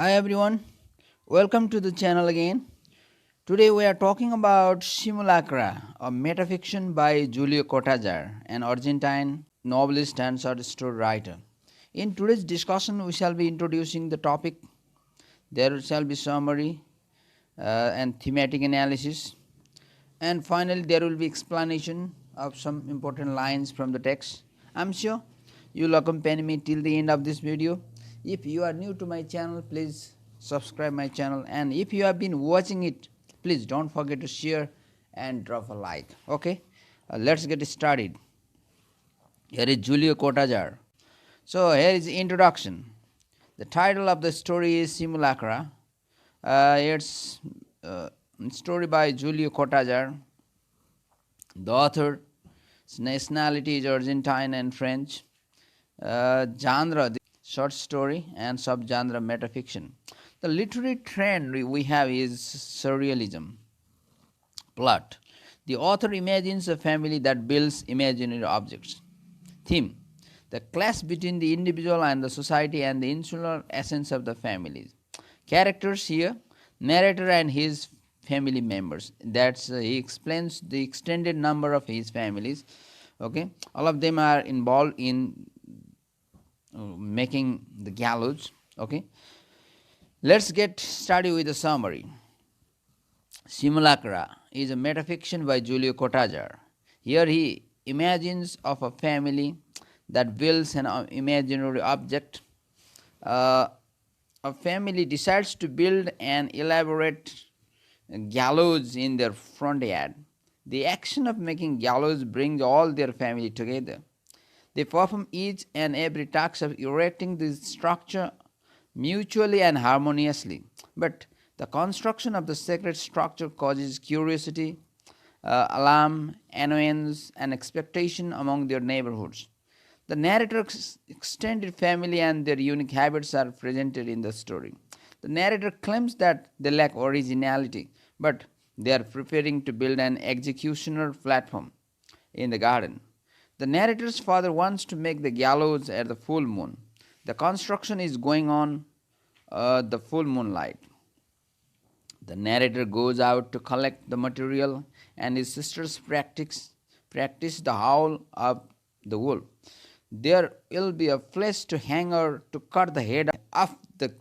Hi everyone, welcome to the channel again. Today we are talking about Simulacra, a metafiction by Julio Cortazar, an Argentine novelist and short story writer. In today's discussion, we shall be introducing the topic. There shall be summary and thematic analysis, and finally there will be explanation of some important lines from the text. I'm sure you'll accompany me till the end of this video. If you are new to my channel, please subscribe my channel, and if you have been watching it, please don't forget to share and drop a like. Okay, let's get started. Here is Julio Cortazar. So here is the introduction. The title of the story is Simulacra. It's a story by Julio Cortazar. The author's nationality is Argentine and French. Genre, the short story, and subgenre metafiction. The literary trend we have is surrealism. Plot. The author imagines a family that builds imaginary objects. Theme. The clash between the individual and the society and the insular essence of the families. Characters here, narrator and his family members. That's he explains the extended number of his families. Okay, all of them are involved in making the gallows. Okay, let's get started with the summary. Simulacra is a metafiction by Julio Cortazar. Here he imagines of a family that builds an imaginary object. A family decides to build an elaborate gallows in their front yard. The action of making gallows brings all their family together. They perform each and every task of erecting the structure mutually and harmoniously. But the construction of the sacred structure causes curiosity, alarm, annoyance, and expectation among their neighborhoods. The narrator's extended family and their unique habits are presented in the story. The narrator claims that they lack originality, but they are preparing to build an executioner platform in the garden. The narrator's father wants to make the gallows at the full moon. The construction is going on the full moonlight. The narrator goes out to collect the material, and his sisters practice the howl of the wolf. There will be a flesh to hang or to cut the head of the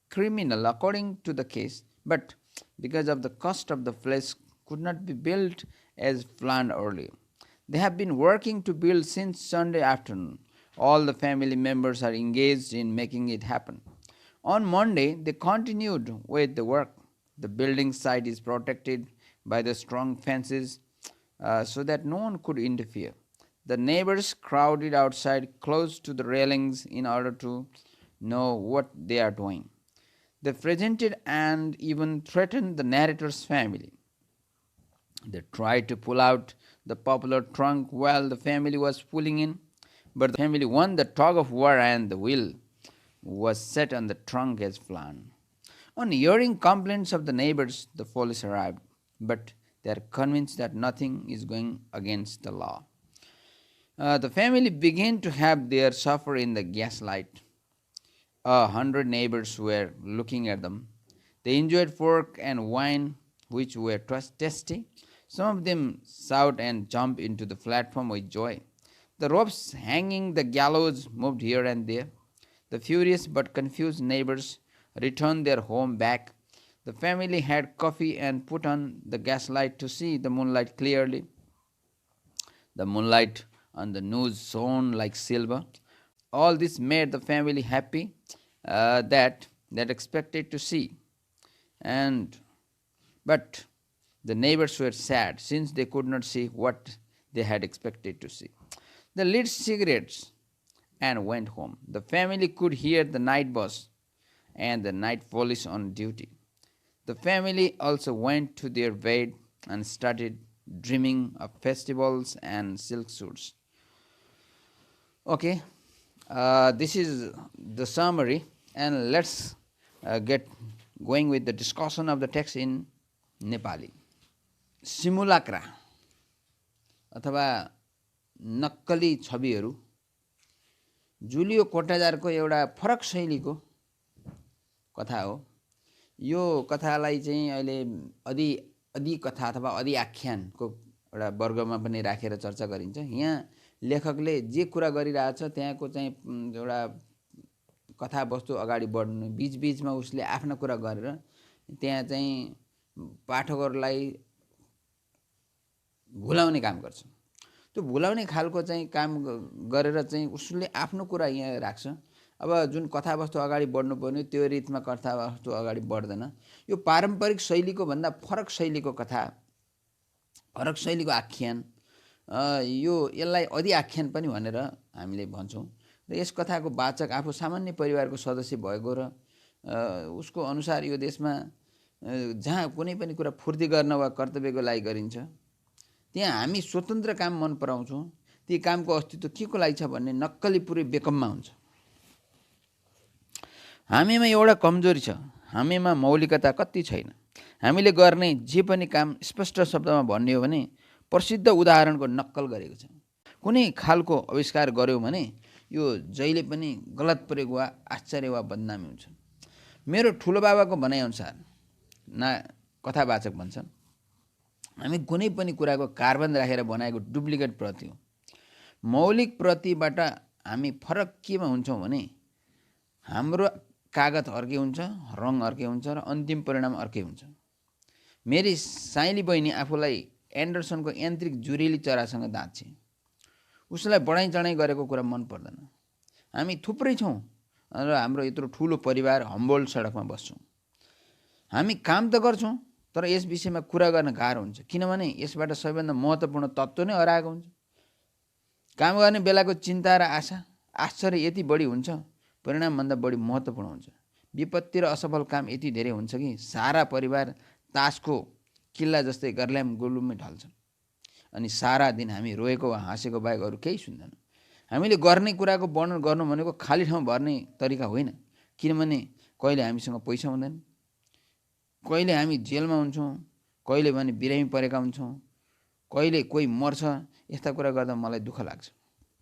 criminal according to the case, but because of the cost of the flesh could not be built as planned earlier. They have been working to build since Sunday afternoon. All the family members are engaged in making it happen. On Monday, they continued with the work. The building site is protected by the strong fences so that no one could interfere. The neighbors crowded outside close to the railings in order to know what they are doing. They presented and even threatened the narrator's family. They tried to pull out the popular trunk while the family was pulling in, but the family won the tug of war and the wheel was set on the trunk as planned. On hearing complaints of the neighbors, the police arrived, but they are convinced that nothing is going against the law. The family began to have their supper in the gaslight. 100 neighbors were looking at them. They enjoyed pork and wine, which were tasty. Some of them shout and jump into the platform with joy. The ropes hanging the gallows moved here and there. The furious but confused neighbors returned their home back. The family had coffee and put on the gaslight to see the moonlight clearly. The moonlight on the news shone like silver. All this made the family happy that expected to see, but the neighbors were sad since they could not see what they had expected to see. They lit cigarettes and went home. The family could hear the night bus and the night police on duty. The family also went to their bed and started dreaming of festivals and silk suits. Okay, this is the summary, and let's get going with the discussion of the text in Nepali. सिमुलाक्रा अथवा नक्कली छविहरू Julio कोर्टाजारको एउटा फरक शैलीको कथा हो। यो कथालाई चाहिँ अहिले अधि कथा अथवा अधि आख्यानको एउटा वर्गमा पनि राखेर चर्चा गरिन्छ। यहाँ लेखकले जे कुरा गरिरहेछ त्यहाँको चाहिँ एउटा कथावस्तु अगाडि बढ्नु बीचबीचमा उसले आफ्नो कुरा गरेर त्यहाँ चाहिँ पाठकहरूलाई भुलाउने काम गर्छ। त्यो भुलाउने खालको चाहिँ काम गरेर चाहिँ उसले आफ्नो कुरा यहाँ राख्छ। अब जुन कथावस्तु अगाडि बढ्नुपर्ने त्यो रीतिमा कथावस्तु अगाडि बढ्दैन। यो पारम्परिक शैलीको भन्दा फरक शैलीको कथा, फरक शैलीको आख्यान, यसलाई अधि आख्यान पनि भनेर हामीले भन्छौँ। र यस कथाको वाचक आफू सामान्य परिवारको सदस्य भएको र उसको अनुसार यो देशमा जहाँ कुनै पनि कुरा फुर्ती गर्न वा कर्तव्यको लागि गरिन्छ त्यहाँ हामी स्वतन्त्र काम मन पराउँछौँ। ती कामको अस्तित्व के को लागि छ भन्ने नक्कली पुरै बेकममा हुन्छ। हामीमा एउटा कमजोरी छ, हामीमा मौलिकता कति छैन। हामीले गर्ने जे पनि काम स्पष्ट शब्दमा भन्ने हो भने प्रसिद्ध उदाहरणको नक्कल गरेको छ। कुनै खालको आविष्कार गर्यो भने यो जहिले पनि गलत प्रयोग वा आश्चर्य वा बदनामी हुन्छ। मेरो ठुलो बाबाको भनाइअनुसार कथावाचक भन्छन्, हामी कुनै पनि कुराको कार्बन राखेर बनाएको डुप्लिकेट प्रति हो। मौलिक प्रतिबाट हामी फरक केमा हुन्छौँ भने हाम्रो कागज अर्कै हुन्छ, रङ अर्कै हुन्छ र अन्तिम परिणाम अर्कै हुन्छ। मेरी साइली बहिनी आफूलाई एन्डरसनको यान्त्रिक जुरेली चरासँग दाँच्छे। उसलाई बढाइ चढाइ गरेको कुरा मन पर्दैन। हामी थुप्रै छौँ र हाम्रो यत्रो ठुलो परिवार हम्बोल्ड सडकमा बस्छौँ। हामी काम त गर्छौँ तर यस विषयमा कुरा गर्न गाह्रो हुन्छ, किनभने यसबाट सबैभन्दा महत्त्वपूर्ण तत्त्व नै हराएको हुन्छ। काम गर्ने बेलाको चिन्ता र आशा आश्चर्य यति बढी हुन्छ, परिणामभन्दा बढी महत्त्वपूर्ण हुन्छ। विपत्ति र असफल काम यति धेरै हुन्छ कि सारा परिवार तासको किल्ला जस्तै गर्ल्याम गुलुममै ढल्छन् अनि सारा दिन हामी रोएको वा हाँसेको बाहेक अरू केही सुन्दैनौँ। हामीले गर्ने कुराको वर्णन गर्नु भनेको खाली ठाउँ भर्ने तरिका होइन, किनभने कहिले हामीसँग पैसा हुँदैन, कहिले हामी जेलमा हुन्छौँ, कहिले भने बिरामी परेका हुन्छौँ, कहिले कोही मर्छ। यस्ता कुरा गर्दा मलाई दुःख लाग्छ।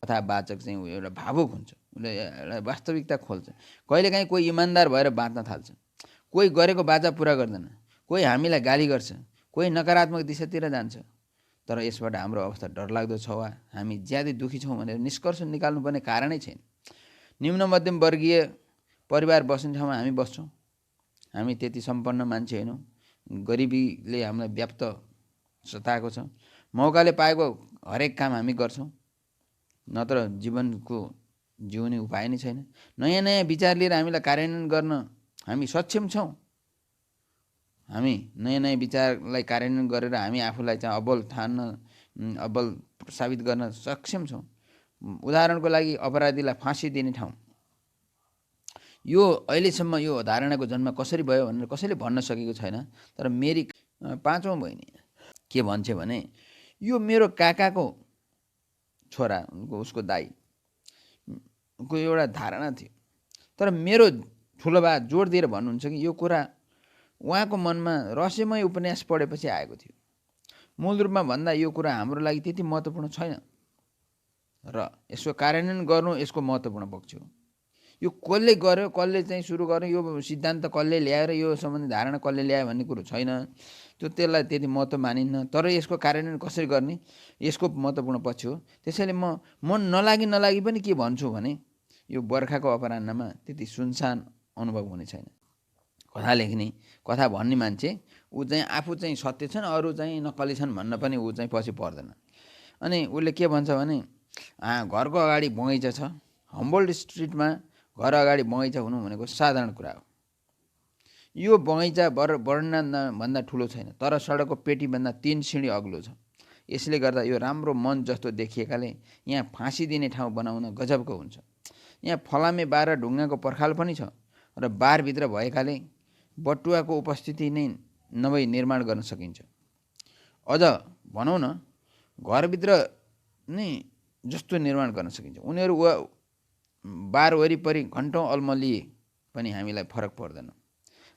कथावाचक चाहिँ एउटा भावुक हुन्छ, उसले एउटा वास्तविकता खोल्छ। कहिलेकाहीँ कोही इमान्दार भएर बाँच्न थाल्छ, कोही गरेको बाचा पुरा गर्दैन, कोही हामीलाई गाली गर्छ, कोही नकारात्मक दिशातिर जान्छ। तर यसबाट हाम्रो अवस्था डरलाग्दो छ वा हामी ज्यादै दुःखी छौँ भनेर निष्कर्ष निकाल्नुपर्ने कारणै छैन। निम्न मध्यम वर्गीय परिवार बस्ने ठाउँमा हामी बस्छौँ। हामी त्यति सम्पन्न मान्छे होइनौँ। गरिबीले हामीलाई व्याप्त सताएको छ। मौकाले पाएको हरेक काम हामी गर्छौँ, नत्र जीवनको जिउने उपाय नै छैन। नयाँ नयाँ विचार लिएर हामीलाई कार्यान्वयन गर्न हामी सक्षम छौँ। हामी नयाँ नयाँ विचारलाई कार्यान्वयन गरेर हामी आफूलाई चाहिँ अब्बल साबित गर्न सक्षम छौँ। उदाहरणको लागि अपराधीलाई फाँसी दिने ठाउँ। यो अहिलेसम्म यो धारणाको जन्म कसरी भयो भनेर कसैले भन्न सकेको छैन। तर मेरी पाँचौँ बहिनी के भन्छ भने यो मेरो काकाको छोरा, उसको दाइ को एउटा धारणा थियो। तर मेरो ठुलो बा जोड दिएर भन्नुहुन्छ कि यो कुरा उहाँको मनमा रहस्यमय उपन्यास पढेपछि आएको थियो। मूल रूपमा भन्दा यो कुरा हाम्रो लागि त्यति महत्त्वपूर्ण छैन र यसको कार्यान्वयन गर्नु यसको महत्त्वपूर्ण पक्ष हो। यो कसले गर्यो, कसले चाहिँ सुरु गर्यो, यो सिद्धान्त कसले ल्याएर यो सम्बन्धी धारणा कसले ल्यायो भन्ने कुरो छैन। त्यसलाई त्यति महत्त्व मानिन्न। तर यसको कार्यान्वयन कसरी गर्ने यसको महत्त्वपूर्ण पक्ष हो। त्यसैले म मन नलागी पनि के भन्छु भने यो बर्खाको अपराह्नमा त्यति सुनसान अनुभव हुने छैन। कथा लेख्ने, कथा भन्ने मान्छे ऊ चाहिँ आफू चाहिँ सत्य छन्, अरू चाहिँ नक्कली छन् भन्न पनि ऊ चाहिँ पछि पर्दैन। अनि उसले के भन्छ भने घरको अगाडि बगैँचा छ। हम्बोल्ड स्ट्रिटमा घर अगाडि बगैँचा हुनु भनेको साधारण कुरा हो। यो बगैँचा वर्णनभन्दा ठुलो छैन, तर सडकको पेटीभन्दा 3 सिँढी अग्लो छ। यसले गर्दा यो राम्रो मन जस्तो देखिएकाले यहाँ फाँसी दिने ठाउँ बनाउन गजबको हुन्छ। यहाँ फलामे बार र ढुङ्गाको पर्खाल पनि छ र बारभित्र भएकाले बटुवाको उपस्थिति नै नभई निर्माण गर्न सकिन्छ। अझ भनौँ न घरभित्र नै जस्तो निर्माण गर्न सकिन्छ। उनीहरू बार वरिपरि घन्टौँ अल्मलिए पनि हामीलाई फरक पर्दैन।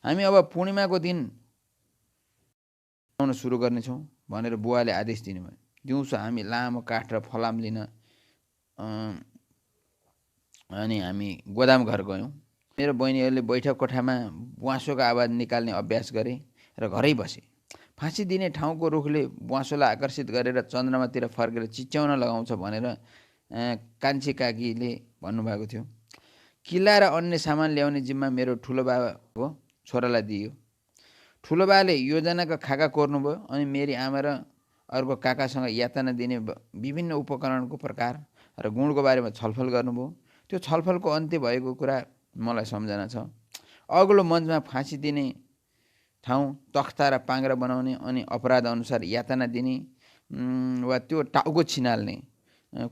हामी अब पूर्णिमाको दिन बनाउन सुरु गर्नेछौँ भनेर बुवाले आदेश दिनुभयो। दिउँसो हामी लामो काठ र फलाम लिन अनि हामी गोदाम घर गयौँ। मेरो बहिनीहरूले बैठक कोठामा ब्वाँसोको आवाज निकाल्ने अभ्यास गरे र घरै बसे। फाँसी दिने ठाउँको रुखले ब्वाँसोलाई आकर्षित गरेर चन्द्रमातिर फर्केर चिच्याउन लगाउँछ भनेर कान्छी काकीले भन्नुभएको थियो। किल्ला र अन्य सामान ल्याउने जिम्मा मेरो ठुलो बाबाको छोरालाई दियो। ठुलो बाले योजनाका खाका कोर्नुभयो अनि मेरी आमा र अर्को काकासँग यातना दिने विभिन्न उपकरणको प्रकार र गुणको बारेमा छलफल गर्नुभयो। त्यो छलफलको अन्त्य भएको कुरा मलाई सम्झना छ। अग्लो मञ्चमा फाँसी दिने ठाउँ, तख्ता र पाङ्ग्रा बनाउने अनि अपराध अनुसार यातना दिने वा त्यो टाउको छिनाल्ने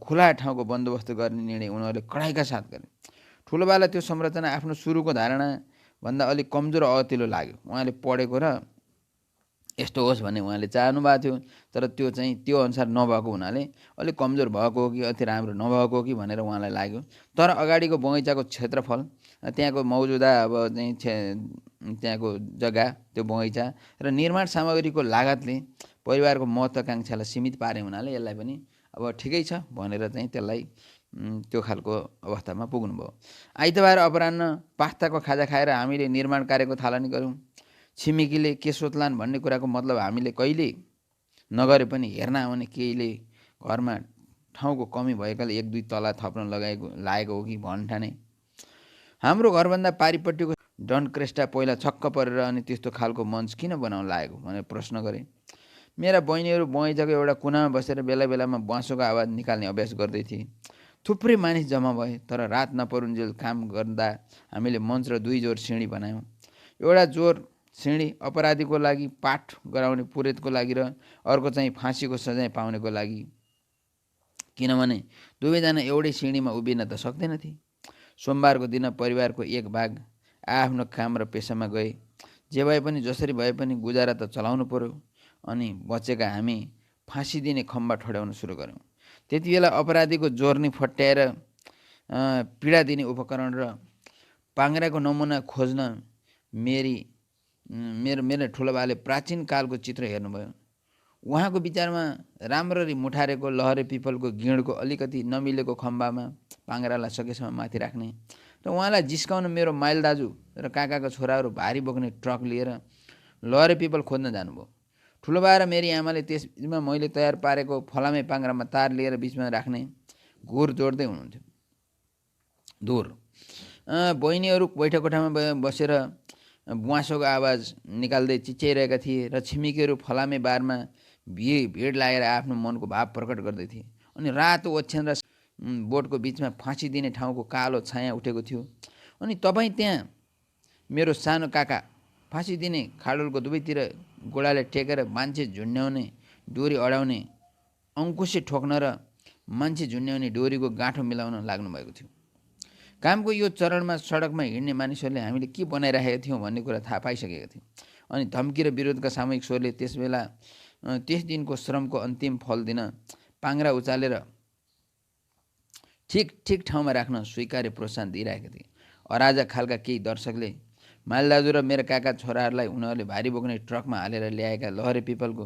खुला ठाउँको बन्दोबस्त गर्ने निर्णय उनीहरूले कडाइका साथ गरे। ठुलो बालाई त्यो संरचना आफ्नो सुरुको धारणा भन्दा अलिक कमजोर अगतिलो लाग्यो। उहाँले पढेको र यस्तो होस् भन्ने उहाँले चाहनु भएको थियो, तर त्यो चाहिँ त्यो अनुसार नभएको हुनाले अलिक कमजोर भएको हो कि अति राम्रो नभएको हो कि भनेर उहाँलाई लाग्यो। तर अगाडिको बगैँचाको क्षेत्रफल, त्यहाँको मौजुदा अब चाहिँ त्यहाँको जग्गा, त्यो बगैँचा र निर्माण सामग्रीको लागतले परिवारको महत्त्वाकांक्षालाई सीमित पारे हुनाले यसलाई पनि अब ठिकै छ भनेर चाहिँ त्यसलाई त्यो खालको अवस्थामा पुग्नुभयो। आइतबार अपराह्न पास्ताको खाजा खाएर हामीले निर्माण कार्यको थालनी गऱ्यौँ। छिमेकीले के सोध्लान् भन्ने कुराको मतलब हामीले कहिले नगरे पनि हेर्न आउने केहीले घरमा ठाउँको कमी भएकाले 1-2 तला थप्न लागेको हो कि भन्ठाने। हाम्रो घरभन्दा पारिपट्टिको डनक्रेस्टा पहिला छक्क परेर अनि त्यस्तो खालको मञ्च किन बनाउन लागेको भनेर प्रश्न गरे। मेरा बहिनीहरू बगैँचाको एउटा कुनामा बसेर बेला बेलामा बाँसोको आवाज निकाल्ने अभ्यास गर्दै थिए। थुप्रै मानिस जम्मा भए, तर रात नपरुन्जेल काम गर्दा हामीले मञ्च र 2 जोर सिँढी बनायौँ। एउटा जोर सिँढी अपराधीको लागि पाठ गराउने पुरेतको लागि र अर्को चाहिँ फाँसीको सजाय पाउनेको लागि, किनभने दुवैजना एउटै सिँढीमा उभिन त सक्दैनथे। सोमबारको दिन परिवारको एक भाग आफ्नो काम र पेसामा गए। जे भए पनि जसरी भए पनि गुजारा त चलाउनु पर्यो। अनि बचेका हामी फाँसी दिने खम्बा ठड्याउन सुरु गऱ्यौँ। त्यति बेला अपराधीको जोर्नी फट्याएर पीडा दिने उपकरण र पाङ्ग्राको नमुना खोज्न मेरो ठुलो बाले प्राचीन कालको चित्र हेर्नुभयो। उहाँको विचारमा राम्ररी मुठारेको लहरे पिपलको गिँडको अलिकति नमिलेको खम्बामा पाङ्ग्रालाई सकेसम्म माथि राख्ने र उहाँलाई जिस्काउन मेरो माइल दाजु र काकाका छोराहरू भारी बोक्ने ट्रक लिएर लहरे पिपल खोज्न जानुभयो। ठुलो बा र मेरी आमाले त्यसमा मैले तयार पारेको फलामे पाङ्ग्रामा तार लिएर बिचमा राख्ने घुर जोड्दै हुनुहुन्थ्यो। धुर बहिनीहरू बैठक कोठामा बसेर बुवासोको आवाज निकाल्दै चिच्याइरहेका थिए र छिमेकीहरू फलामे बारमा भिड लागेर आफ्नो मनको भाव प्रकट गर्दै थिए। अनि रातो ओछ्यान र बोटको बिचमा फाँसी दिने ठाउँको कालो छाया उठेको थियो। अनि तपाईँ त्यहाँ मेरो सानो काका फाँसी दिने खाडलको दुवैतिर गोडाले टेकेर मान्छे झुन्ड्याउने डोरी अडाउने अङ्कुशे ठोक्न र मान्छे झुन्ड्याउने डोरीको गाँठो मिलाउन लाग्नु भएको थियो। कामको यो चरणमा सडकमा हिँड्ने मानिसहरूले हामीले के बनाइराखेका थियौँ भन्ने कुरा थाहा पाइसकेका थियौँ। अनि धम्की र विरोधका सामूहिक स्वरले त्यस दिनको श्रमको अन्तिम फल दिन पाङ्ग्रा उचालेर ठिक ठाउँमा राख्न स्वीकार्य प्रोत्साहन दिइरहेका थिए। अराजक खालका केही दर्शकले मालदाजु र मेरा काका छोराहरूलाई उनीहरूले भारी बोक्ने ट्रकमा हालेर ल्याएका लहरे पिपलको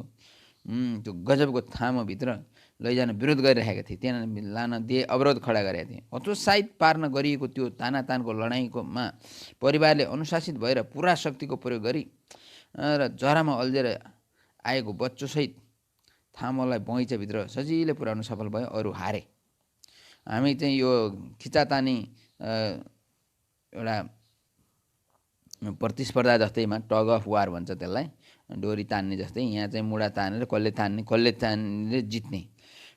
त्यो गजबको थामोभित्र लैजान विरोध गरिरहेका थिए। त्यहाँ लान दिए अवरोध खडा गरेका थिए। हतोत्साहित पार्न गरिएको त्यो तानातानको लडाइँकोमा परिवारले अनुशासित भएर पुरा शक्तिको प्रयोग गरी र जरामा अल्झेर आएको बच्चोसहित थामोलाई बगैँचाभित्र सजिलै पुर्याउन सफल भयो। अरू हारे। हामी चाहिँ यो खिचातानी एउटा प्रतिस्पर्धा जस्तैमा टग अफ वार भन्छ त्यसलाई, डोरी तान्ने जस्तै यहाँ चाहिँ मुढा तानेर कसले तानेर जित्ने।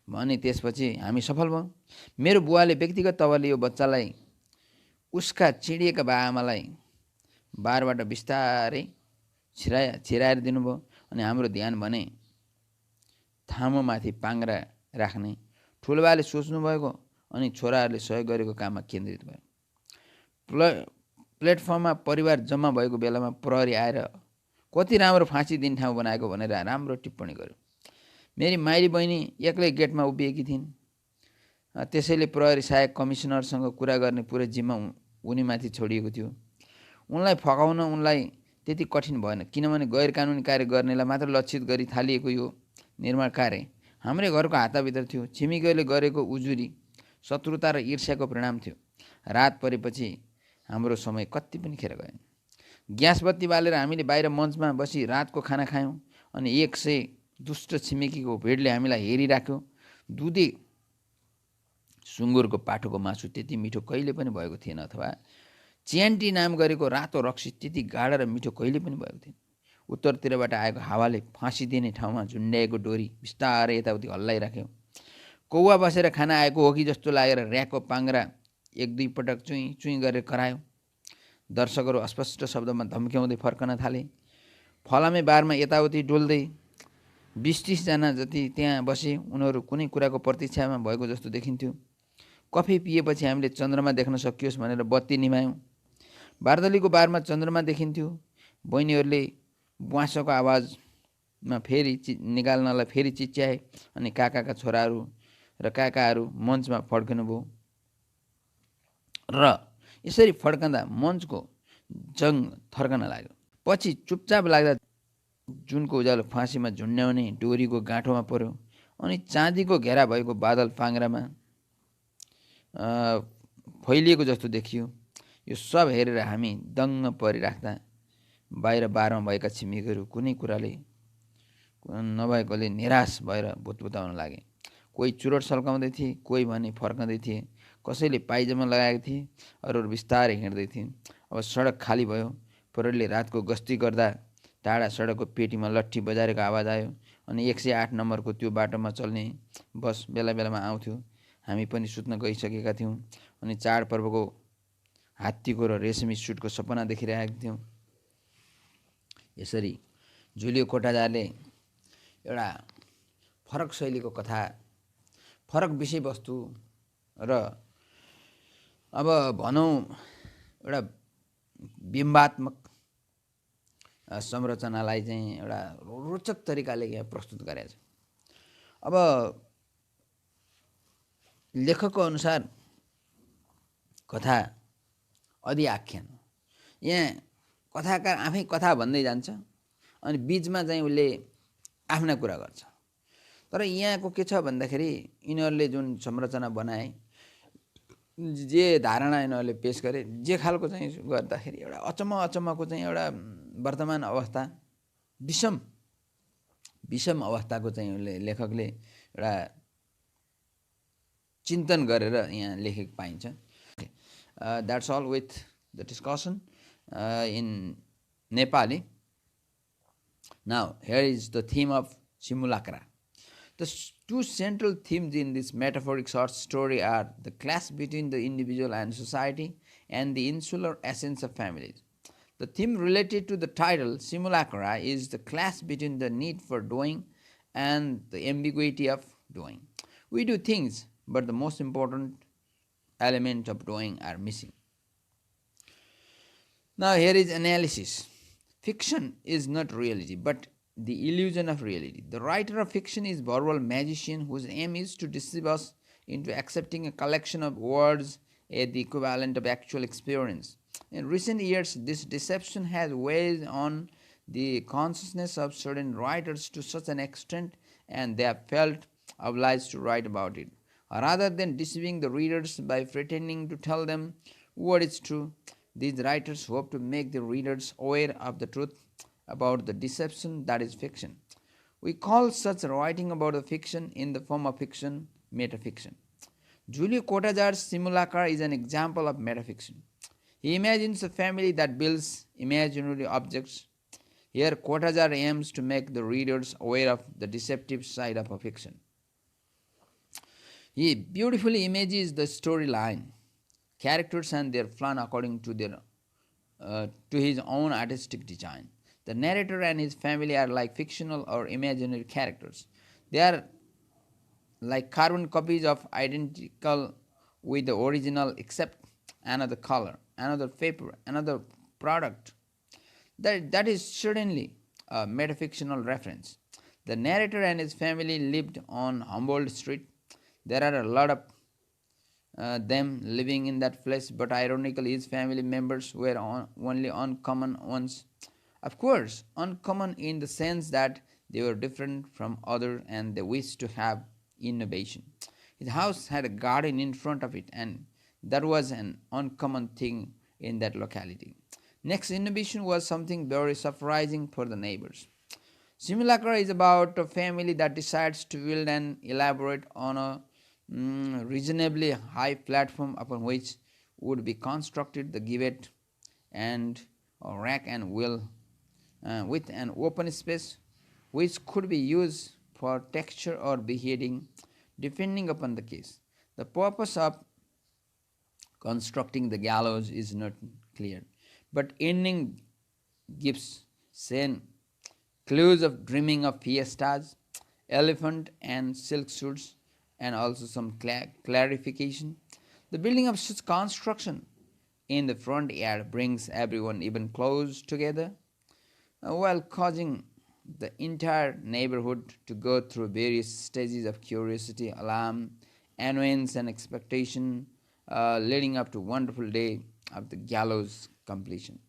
अनि त्यसपछि हामी सफल भयौँ। मेरो बुवाले व्यक्तिगत तवरले यो बच्चालाई उसका चिडिएका बाआमालाई बारबाट बिस्तारै छिराएर दिनुभयो। अनि हाम्रो ध्यान भने थामोमाथि पाङ्ग्रा राख्ने ठुलोबाले सोच्नुभएको अनि छोराहरूले सहयोग गरेको काममा केन्द्रित भयो। प्लेटफर्ममा परिवार जम्मा भएको बेलामा प्रहरी आएर कति राम्रो फाँसी दिने ठाउँ बनाएको भनेर राम्रो टिप्पणी गर्यो। मेरी माइली बहिनी एक्लै गेटमा उभिएकी थिइन्। त्यसैले प्रहरी सहायक कमिसनरसँग कुरा गर्ने पुरै जिम्मा उनीमाथि छोडिएको थियो। उनलाई फकाउन उनलाई त्यति कठिन भएन, किनभने गैर कानुनी कार्य गर्नेलाई मात्र लक्षित गरी थालिएको यो निर्माण कार्य हाम्रै घरको हातभित्र थियो। छिमेकीहरूले गरेको उजुरी, शत्रुता र ईर्ष्याको परिणाम थियो। रात परेपछि हाम्रो समय कति पनि खेर गयो। ग्यास बत्ती बालेर हामीले बाहिर मञ्चमा बसी रातको खाना खायौँ अनि 100 दुष्ट छिमेकीको भिडले हामीलाई हेरिराख्यो। दुधे सुँगुरको पाठोको मासु त्यति मिठो कहिले पनि भएको थिएन, अथवा च्यान्टी नाम गरेको रातो रक्सी त्यति गाढा र मिठो कहिले पनि भएको थिएन। उत्तरतिरबाट आएको हावाले फाँसी दिने ठाउँमा झुन्ड्याएको डोरी बिस्तारै यताउति हल्लाइराख्यो। कौवा बसेर खाना आएको हो कि जस्तो लागेर र्याकको पाङ्ग्रा 1-2 पटक चुइँ चुइँ गरेर करायो। दर्शकहरू अस्पष्ट शब्दमा धम्क्याउँदै फर्कन थाले। फलामे बारमा यताउति डोल्दै 20-30 जना जति त्यहाँ बसे। उनीहरू कुनै कुराको प्रतीक्षामा भएको जस्तो देखिन्थ्यो। कफी पिएपछि हामीले चन्द्रमा देख्न सकियोस् भनेर बत्ती निभायौँ। बार्दलीको बारमा चन्द्रमा देखिन्थ्यो। बहिनीहरूले बुवासोको आवाजमा फेरि निकाल्नलाई फेरि चिच्याए अनि काकाका छोराहरू र काकाहरू मञ्चमा फड्किनुभयो र यसरी फड्कँदा मञ्चको जङ थर्कन लाग्यो। पछि चुपचाप लाग्दा जुनको उज्यालो फाँसीमा झुन्ड्याउने डोरीको गाँठोमा पर्यो अनि चाँदीको घेरा भएको बादल पाङ्ग्रामा फैलिएको जस्तो देखियो। यो सब हेरेर हामी दङ्ग परिराख्दा बाहिर बारमा भएका छिमेकीहरू कुनै कुराले नभएकोले निराश भएर भुतभुताउन लागे। कोही चुरोट सल्काउँदै थिए, कोही भने फर्कँदै थिए, कसैले पाइजामा लगाएको थिए, अरूहरू बिस्तारै हिँड्दै थिए। अब सडक खाली भयो। प्रहरीले रातको गस्ती गर्दा टाढा सडकको पेटीमा लट्ठी बजारेको आवाज आयो अनि 108 नम्बरको त्यो बाटोमा चल्ने बस बेला बेलामा आउँथ्यो। हामी पनि सुत्न गइसकेका थियौँ अनि चाडपर्वको हात्तीको र रेशमी सुटको सपना देखिरहेका थियौँ। यसरी जुलियो कोटाजारले एउटा फरक शैलीको कथा, फरक विषयवस्तु र अब भनौँ एउटा बिम्बात्मक संरचनालाई चाहिँ एउटा रोचक तरिकाले यहाँ प्रस्तुत गरेको छ। अब लेखकको अनुसार कथा अधि आख्यान, यहाँ कथाकार आफै कथा भन्दै जान्छ अनि बिचमा चाहिँ उसले आफ्ना कुरा गर्छ। तर यहाँको के छ भन्दाखेरि यिनीहरूले जुन संरचना बनाए, जे धारणा यिनीहरूले पेश गरे, जे खालको चाहिँ गर्दाखेरि एउटा अचम्मको चाहिँ एउटा वर्तमान अवस्था, विषम अवस्थाको चाहिँ उसले लेखकले एउटा चिन्तन गरेर यहाँ लेखेको पाइन्छ। That's all with the discussion in Nepali. Now, here is the theme of Simulacra. The two central themes in this metaphoric short story are the clash between the individual and society and the insular essence of families. The theme related to the title, Simulacra, is the clash between the need for doing and the ambiguity of doing. We do things, but the most important element of doing are missing. Now here is analysis. Fiction is not reality, but the illusion of reality. The writer of fiction is a verbal magician whose aim is to deceive us into accepting a collection of words as the equivalent of actual experience. In recent years, this deception has weighed on the consciousness of certain writers to such an extent, and they have felt obliged to write about it. Rather than deceiving the readers by pretending to tell them what is true, these writers hope to make the readers aware of the truth about the deception that is fiction. We call such writing about the fiction in the form of fiction metafiction. Julio Cortazar's Simulacra is an example of metafiction. He imagines a family that builds imaginary objects. Here, Cortazar aims to make the readers aware of the deceptive side of a fiction. He beautifully images the storyline, characters and their plan according to his own artistic design. The narrator and his family are like fictional or imaginary characters. They are like carbon copies of identical with the original, except another color, another paper, another product. That is certainly a metafictional reference. The narrator and his family lived on Humboldt Street. There are a lot of them living in that place, but ironically his family members were only uncommon ones. Of course, uncommon in the sense that they were different from others and they wished to have innovation. His house had a garden in front of it, and that was an uncommon thing in that locality. Next innovation was something very surprising for the neighbors. Simulacra is about a family that decides to build and elaborate on a reasonably high platform upon which would be constructed the gibbet and a rack and wheel with an open space which could be used for texture or beheading depending upon the case. The purpose of constructing the gallows is not clear, but ending gives Sen clues of dreaming of fiestas, elephant and silk suits, and also some clarification. The building of such construction in the front yard brings everyone even close together, while causing the entire neighborhood to go through various stages of curiosity, alarm, annoyance, and expectation, leading up to wonderful day of the gallows completion.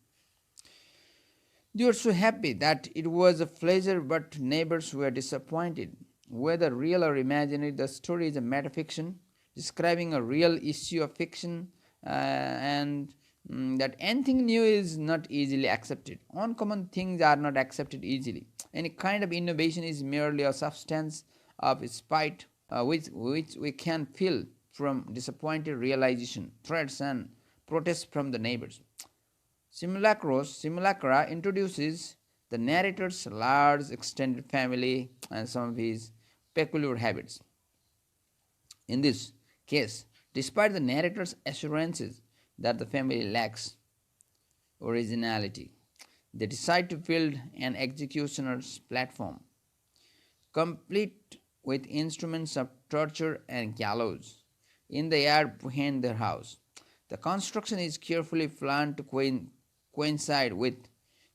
They were so happy that it was a pleasure, but neighbors were disappointed. Whether real or imaginary, the story is a metafiction describing a real issue of fiction, and that anything new is not easily accepted. Uncommon things are not accepted easily. Any kind of innovation is merely a substance of spite, which we can feel from disappointed realization, threats, and protests from the neighbors. Simulacra introduces the narrator's large extended family and some of his peculiar habits. In this case, despite the narrator's assurances that the family lacks originality, they decide to build an executioner's platform, complete with instruments of torture and gallows, in the yard behind their house. The construction is carefully planned to coincide with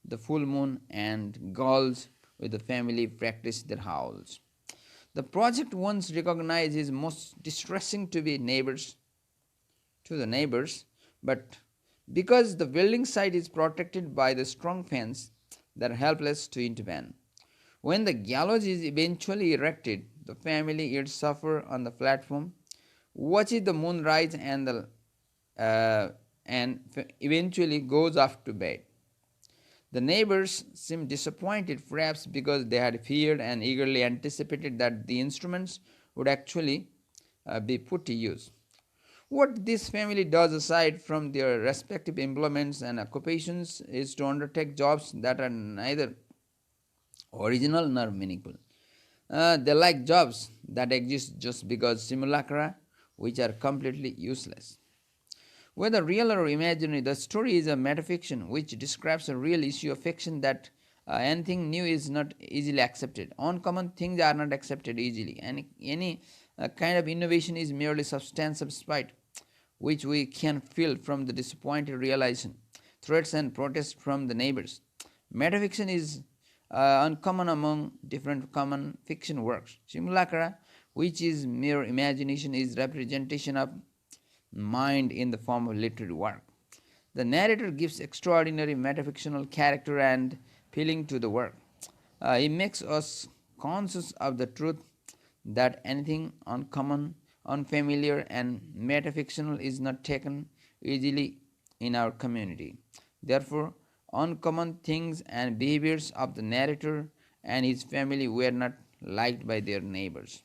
the full moon and goals with the family practice their howls. The project once recognized is most distressing to the neighbors, but because the building site is protected by the strong fence, they are helpless to intervene. When the gallows is eventually erected, the family yet suffer on the platform, watches the moon rise and eventually goes off to bed. The neighbors seem disappointed, perhaps because they had feared and eagerly anticipated that the instruments would actually be put to use. What this family does aside from their respective employments and occupations is to undertake jobs that are neither original nor meaningful. They like jobs that exist just because simulacra, which are completely useless. Whether real or imaginary, the story is a metafiction which describes a real issue of fiction that anything new is not easily accepted. Uncommon things are not accepted easily. And any kind of innovation is merely substance of spite, which we can feel from the disappointed realization, threats and protests from the neighbors. Metafiction is uncommon among different common fiction works. Simulacra, which is mere imagination, is representation of mind in the form of literary work. The narrator gives extraordinary metafictional character and feeling to the work. He makes us conscious of the truth that anything uncommon, unfamiliar, and metafictional is not taken easily in our community. Therefore, uncommon things and behaviors of the narrator and his family were not liked by their neighbors.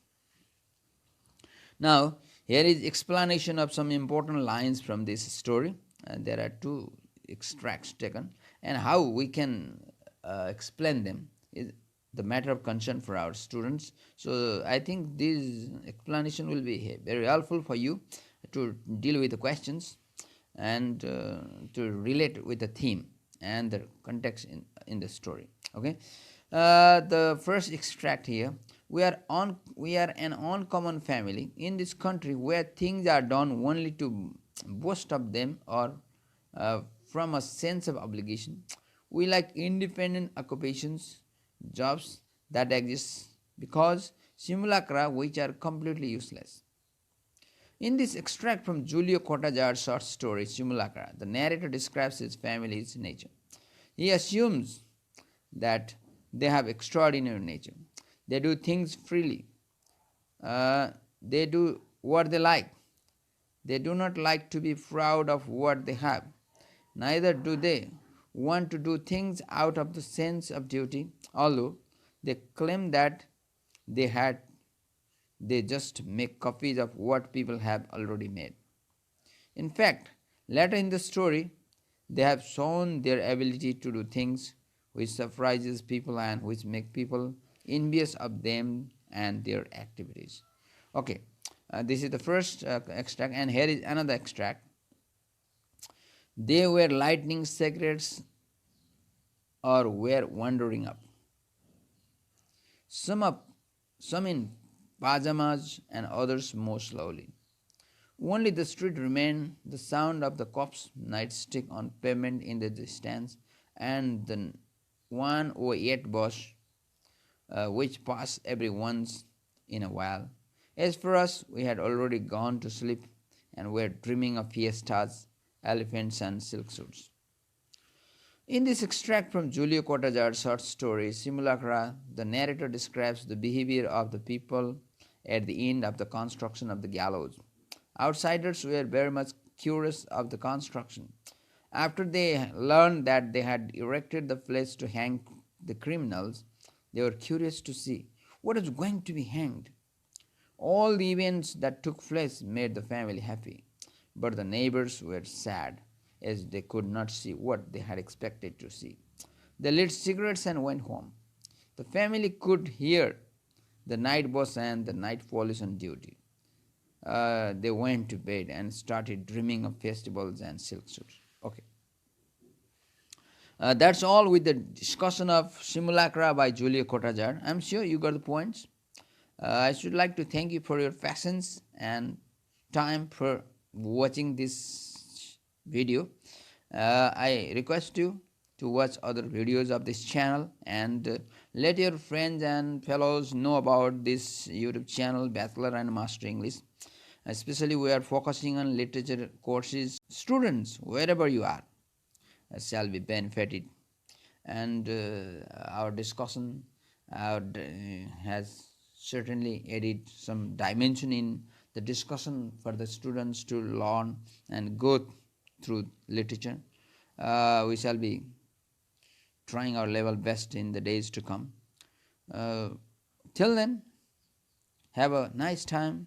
Now, here is explanation of some important lines from this story. There are two extracts taken, and how we can explain them is the matter of concern for our students. So I think this explanation will be very helpful for you to deal with the questions and to relate with the theme and the context in the story. Okay, the first extract here. We are an uncommon family in this country where things are done only to boast of them or from a sense of obligation. We like independent occupations, jobs that exist because simulacra which are completely useless. In this extract from Julio Cortazar's short story Simulacra, the narrator describes his family's nature. He assumes that they have extraordinary nature. They do things freely. They do what they like. They do not like to be proud of what they have. Neither do they want to do things out of the sense of duty, although they claim that they had they just make copies of what people have already made. In fact, later in the story, they have shown their ability to do things which surprises people and which make people envious of them and their activities. Okay, this is the first extract, and here is another extract. They were lighting cigarettes or were wandering up. Some up, some in pajamas and others more slowly. Only the street remained, the sound of the cop's nightstick on pavement in the distance, and the 108 bus which passed every once in a while. As for us, we had already gone to sleep and were dreaming of fiestas, elephants, and silk suits. In this extract from Julio Cortazar's short story Simulacra, the narrator describes the behavior of the people at the end of the construction of the gallows. Outsiders were very much curious of the construction. After they learned that they had erected the place to hang the criminals, they were curious to see what was going to be hanged. All the events that took place made the family happy, but the neighbors were sad as they could not see what they had expected to see. They lit cigarettes and went home. The family could hear the night boss and the night police on duty. They went to bed and started dreaming of festivals and silk suits. Okay. That's all with the discussion of Simulacra by Julio Cortazar. I'm sure you got the points. I should like to thank you for your patience and time for watching this video. I request you to watch other videos of this channel and let your friends and fellows know about this YouTube channel, Bachelor and Master English. Especially we are focusing on literature courses. Students, wherever you are, shall be benefited. And our discussion has certainly added some dimension in the discussion for the students to learn and go through literature. We shall be trying our level best in the days to come. Till then, have a nice time